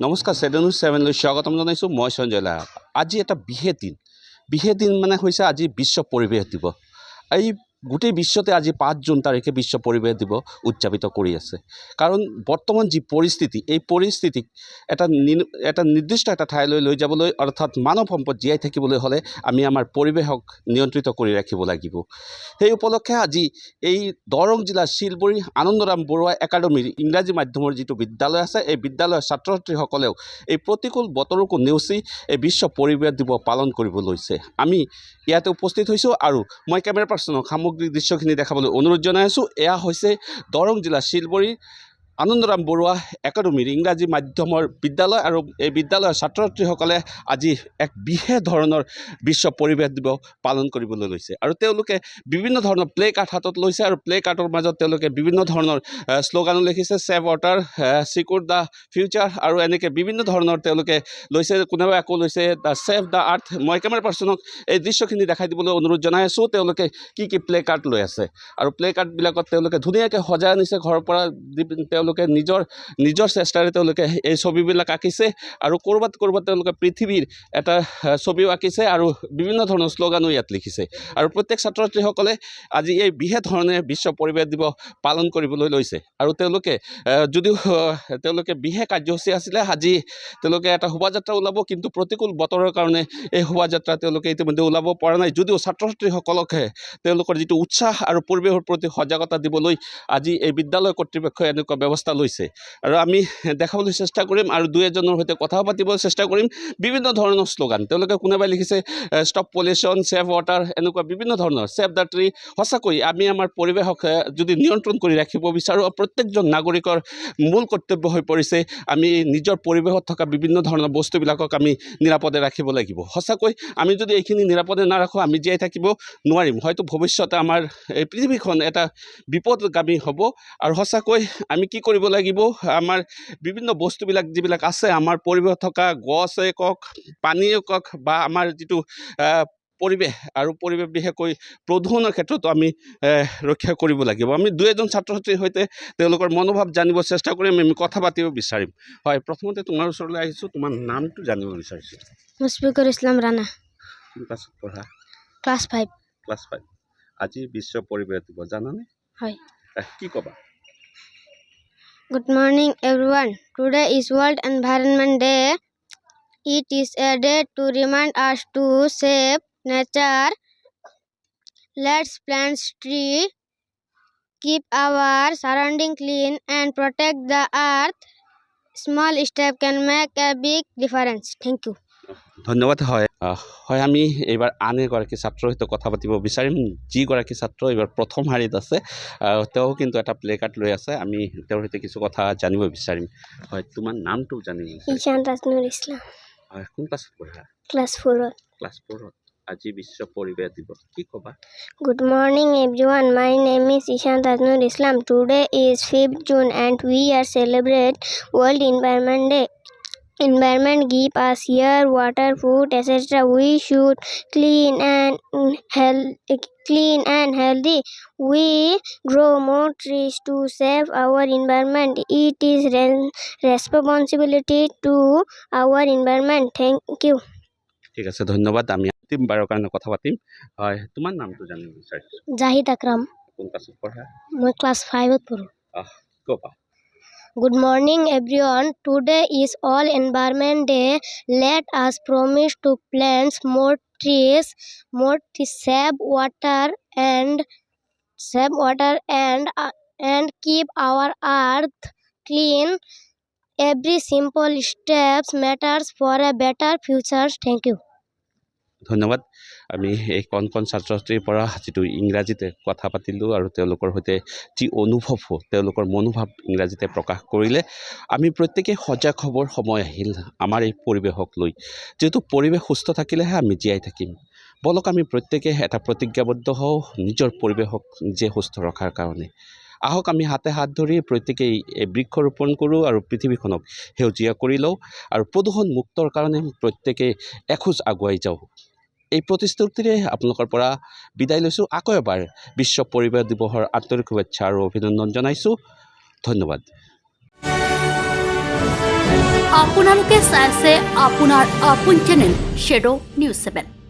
নমস্কাৰ চেডেন নিউজ 7লৈ স্বাগতম জনাইছোঁ মই সঞ্জয় লাহা। আজি এটা বিশেষ দিন মানে হৈছে আজি বিশ্ব পৰিৱেশ দিৱস। এই গোটেই বিশ্বতে আজি 5 জুন তাৰিখে বিশ্ব পৰিৱেশ দিৱস উদযাপিত কৰি আছে। কাৰণ বৰ্তমান যি পৰিস্থিতি এই পৰিস্থিতিক এটা নিৰ্দিষ্ট এটা ঠাইলৈ লৈ যাবলৈ অৰ্থাৎ মানৱ সম্পদ জীয়াই থাকিবলৈ হ'লে আমি আমাৰ পৰিৱেশক নিয়ন্ত্ৰিত কৰি ৰাখিব লাগিব। সেই উপলক্ষে আজি এই দৰং জিলাৰ শিলবৰী আনন্দৰাম বৰুৱা একাডেমীৰ ইংৰাজী মাধ্যমৰ যিটো বিদ্যালয় আছে এই বিদ্যালয়ৰ ছাত্ৰ ছাত্ৰীসকলেও এই প্ৰতিকূল বতৰকো নেওচি এই বিশ্ব পৰিৱেশ দিৱস পালন কৰিব লৈছে। আমি ইয়াতে উপস্থিত হৈছোঁ আৰু মই কেমেৰা পাৰ্চনক সামগ্ৰিক দৃশ্যখিনি দেখাবলৈ অনুৰোধ জনাই আছোঁ। এয়া হৈছে দৰং জিলাৰ শিলবৰী আনন্দৰাম বৰুৱা একাডেমীৰ ইংৰাজী মাধ্যমৰ বিদ্যালয় আৰু এই বিদ্যালয়ৰ ছাত্ৰ ছাত্ৰীসকলে আজি এক বিশেষ ধৰণৰ বিশ্ব পৰিৱেশ দিৱস পালন কৰিবলৈ লৈছে আৰু তেওঁলোকে বিভিন্ন ধৰণৰ প্লে কাৰ্ড হাতত লৈছে আৰু প্লে কাৰ্ডৰ মাজত তেওঁলোকে বিভিন্ন ধৰণৰ শ্লোগানো লিখিছে, save water, secure the future আৰু এনেকৈ বিভিন্ন ধৰণৰ তেওঁলোকে লৈছে। কোনোবাই আকৌ লৈছে দ্য ছেভ দ্য আৰ্থ। মই কেমেৰা পাৰ্চনক এই দৃশ্যখিনি দেখাই দিবলৈ অনুৰোধ জনাই আছোঁ। তেওঁলোকে কি প্লে কাৰ্ড লৈ আছে আৰু প্লে কাৰ্ডবিলাকত তেওঁলোকে ধুনীয়াকৈ সজাই আনিছে ঘৰৰ পৰা। তেওঁলোকে নিজৰ চেষ্টাৰে তেওঁলোকে এই ছবিবিলাক আঁকিছে আৰু ক'ৰবাত তেওঁলোকে পৃথিৱীৰ এটা ছবিও আঁকিছে আৰু বিভিন্ন ধৰণৰ শ্লোগানো ইয়াত লিখিছে। আৰু প্ৰত্যেক ছাত্ৰ ছাত্ৰীসকলে আজি এই বিশেষ ধৰণে বিশ্ব পৰিৱেশ দিৱস পালন কৰিবলৈ লৈছে আৰু তেওঁলোকে যদিও তেওঁলোকে বিশেষ কাৰ্যসূচী আছিলে, আজি তেওঁলোকে এটা শোভাযাত্ৰা ওলাব, কিন্তু প্ৰতিকূল বতৰৰ কাৰণে এই শোভাযাত্ৰা তেওঁলোকে ইতিমধ্যে ওলাব পৰা নাই। যদিও ছাত্ৰ ছাত্ৰীসকলকহে তেওঁলোকৰ যিটো উৎসাহ আৰু পৰিৱেশৰ প্ৰতি সজাগতা দিবলৈ আজি এই বিদ্যালয় কৰ্তৃপক্ষই এনেকুৱা ব্যৱস্থা লৈছে আৰু আমি দেখাবলৈ চেষ্টা কৰিম আৰু দুই এজনৰ সৈতে কথা পাতিবলৈ চেষ্টা কৰিম। বিভিন্ন ধৰণৰ শ্লোগান তেওঁলোকে কোনোবাই লিখিছে ষ্টপ পলিউশ্যন, ছেভ ৱাটাৰ, এনেকুৱা বিভিন্ন ধৰণৰ, ছেভ দ্য ট্ৰী। সঁচাকৈ আমি আমাৰ পৰিৱেশক যদি নিয়ন্ত্ৰণ কৰি ৰাখিব বিচাৰোঁ, প্ৰত্যেকজন নাগৰিকৰ মূল কৰ্তব্য হৈ পৰিছে আমি নিজৰ পৰিৱেশত থকা বিভিন্ন ধৰণৰ বস্তুবিলাকক আমি নিৰাপদে ৰাখিব লাগিব। সঁচাকৈ আমি যদি এইখিনি নিৰাপদে নাৰাখোঁ আমি জীয়াই থাকিব নোৱাৰিম। হয়তো ভৱিষ্যতে আমাৰ এই পৃথিৱীখন এটা বিপদগামী হ'ব। আৰু সঁচাকৈ আমি কি কৰিব লাগিব, আমাৰ বিভিন্ন বস্তুবিলাক যিবিলাক আছে আমাৰ পৰিৱেশত থকা গছেই কওক, পানীয়ে কওক বা আমাৰ যিটো পৰিৱেশ আৰু পৰিৱেশ বিশেষকৈ প্ৰদূষণৰ ক্ষেত্ৰতো আমি ৰক্ষা কৰিব লাগিব। আমি দুই এজন ছাত্ৰ ছাত্ৰীৰ সৈতে তেওঁলোকৰ মনোভাৱ জানিব চেষ্টা কৰিম, আমি কথা পাতিব বিচাৰিম। হয়, প্ৰথমতে তোমাৰ ওচৰলৈ আহিছোঁ, তোমাৰ নামটো জানিব বিচাৰিছোঁ। মুশফিকুৰ ইছলাম ৰাণা। কোন ক্লাছত পঢ়া? ক্লাছ 5। ক্লাছ 5। আজি বিশ্ব পৰিৱেশ দিৱস, জানানে? হয়। কি ক'বা? Good morning everyone. Today is World Environment Day. It is a day to remind us to save nature. Let's plant trees, keep our surrounding clean and protect the earth. Small step can make a big difference. Thank you. ধন্যবাদ। হয় আমি এইবাৰ আন এগৰাকী ছাত্ৰৰ সৈতে কথা পাতিব বিচাৰিম, যিগৰাকী ছাত্ৰ এইবাৰ প্ৰথম শাৰীত আছে। তেওঁ কিন্তু এটা প্লে কাৰ্ড লৈ আছে, আমি তেওঁৰ সৈতে কিছু কথা জানিব বিচাৰিম। হয়, তোমাৰ নামটো জানিব বিচাৰিম। ঈশান তাজনুৰ ইছলাম। হয়, কোন ক্লাছত পঢ়া? ক্লাছ 4. ক্লাছ 4। আজি বিশ্ব পৰিৱেশ দিৱস, কি ক'বা? Good morning everyone. My name is Ishan Tajnur Islam. Today is 5th June and we are celebrate World Environment Day. Environment give us air, water, food, etc. We should clean and healthy. We grow more trees to save our environment. It is responsibility to our environment. Thank you. ঠিক আছে, ধন্যবাদ। আমি তিনিবাৰৰ কাৰণে কথা পাতিম। হয়, তোমাৰ নামটো জানিব বিচাৰিছোঁ। জাহিদ আকৰাম। কোন ক্লাছত পঢ়া? মই ক্লাছ 5ত পঢ়ো। ক'বা? Good morning everyone. Today is All Environment Day. Let us promise to plant more trees, save water and keep our earth clean. Every simple steps matters for a better future. Thank you. ধন্যবাদ। আমি এই কণ ছাত্ৰ ছাত্ৰীৰ পৰা যিটো ইংৰাজীতে কথা পাতিলোঁ আৰু তেওঁলোকৰ সৈতে যি অনুভৱ তেওঁলোকৰ মনোভাৱ ইংৰাজীতে প্ৰকাশ কৰিলে। আমি প্ৰত্যেকেই সজাগ হ'বৰ সময় আহিল আমাৰ এই পৰিৱেশক লৈ। যিহেতু পৰিৱেশ সুস্থ থাকিলেহে আমি জীয়াই থাকিম। বলক আমি প্ৰত্যেকে এটা প্ৰতিজ্ঞাবদ্ধ হওঁ নিজৰ পৰিৱেশক নিজে সুস্থ ৰখাৰ কাৰণে। আহক আমি হাতে হাত ধৰি প্ৰত্যেকেই এই বৃক্ষ ৰোপণ কৰোঁ আৰু পৃথিৱীখনক সেউজীয়া কৰি লওঁ আৰু প্ৰদূষণ মুক্তৰ কাৰণে প্ৰত্যেকেই এখোজ আগুৱাই যাওঁ। এই প্ৰতিশ্ৰুতিৰে আপোনালোকৰ পৰা বিদায় লৈছোঁ। আকৌ এবাৰ বিশ্ব পৰিৱেশ দিৱসৰ আন্তৰিক শুভেচ্ছা আৰু অভিনন্দন জনাইছোঁ। ধন্যবাদ। আপোনালোকে চাই আছে আপোনাৰ আপোন চেনেল শ্বেডো নিউজ 7।